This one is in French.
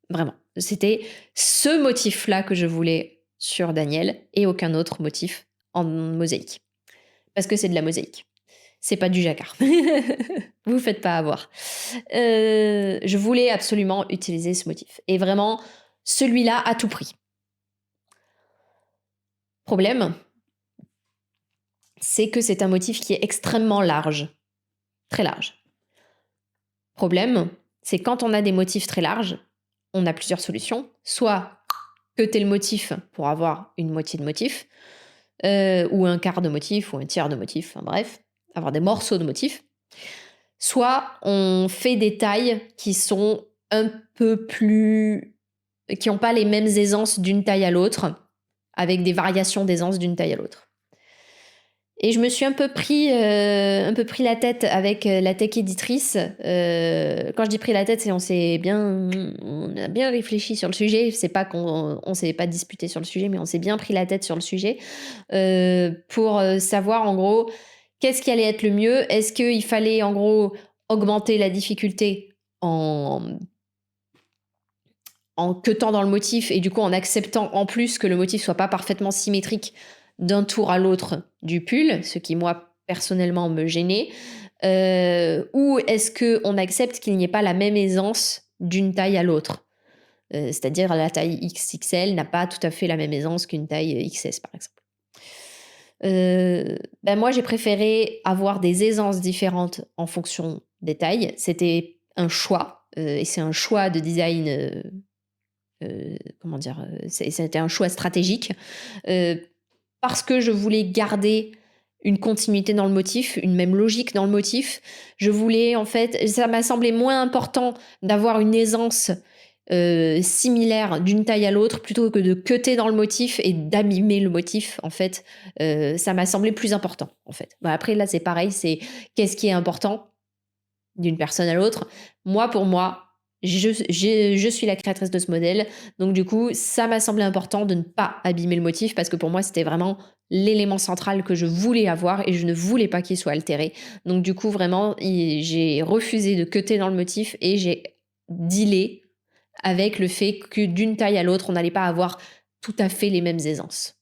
Vraiment. C'était ce motif-là que je voulais sur Daniel et aucun autre motif en mosaïque. Parce que c'est de la mosaïque. C'est pas du jacquard. Vous faites pas avoir. Je voulais absolument utiliser ce motif et vraiment celui-là à tout prix. Problème, c'est que c'est un motif qui est extrêmement large, très large. Problème, c'est quand on a des motifs très larges, on a plusieurs solutions. Soit cutter le motif pour avoir une moitié de motif, ou un quart de motif, ou un tiers de motif, enfin bref, avoir des morceaux de motif. Soit on fait des tailles qui sont un peu plus... qui n'ont pas les mêmes aisances d'une taille à l'autre, avec des variations d'aisance d'une taille à l'autre. Et je me suis un peu pris la tête avec la tech éditrice. Quand je dis pris la tête, c'est on a bien réfléchi sur le sujet. C'est pas qu'on s'est pas disputé sur le sujet, mais on s'est bien pris la tête sur le sujet pour savoir en gros qu'est-ce qui allait être le mieux. Est-ce qu'il fallait en gros augmenter la difficulté en cutant dans le motif et du coup en acceptant en plus que le motif soit pas parfaitement symétrique d'un tour à l'autre du pull, ce qui moi personnellement me gênait, ou est-ce qu'on accepte qu'il n'y ait pas la même aisance d'une taille à l'autre, c'est-à-dire la taille XXL n'a pas tout à fait la même aisance qu'une taille XS par exemple. Moi j'ai préféré avoir des aisances différentes en fonction des tailles, c'était un choix et c'est un choix de design comment dire, c'était un choix stratégique parce que je voulais garder une continuité dans le motif, une même logique dans le motif. Je voulais en fait, ça m'a semblé moins important d'avoir une aisance similaire d'une taille à l'autre plutôt que de cutter dans le motif et d'abîmer le motif en fait. Ça m'a semblé plus important en fait. Après là c'est pareil, c'est qu'est-ce qui est important d'une personne à l'autre. Moi, pour moi, je suis la créatrice de ce modèle. Donc, du coup, ça m'a semblé important de ne pas abîmer le motif parce que pour moi, c'était vraiment l'élément central que je voulais avoir et je ne voulais pas qu'il soit altéré. Donc, du coup, vraiment, j'ai refusé de cutter dans le motif et j'ai dealé avec le fait que d'une taille à l'autre, on n'allait pas avoir tout à fait les mêmes aisances.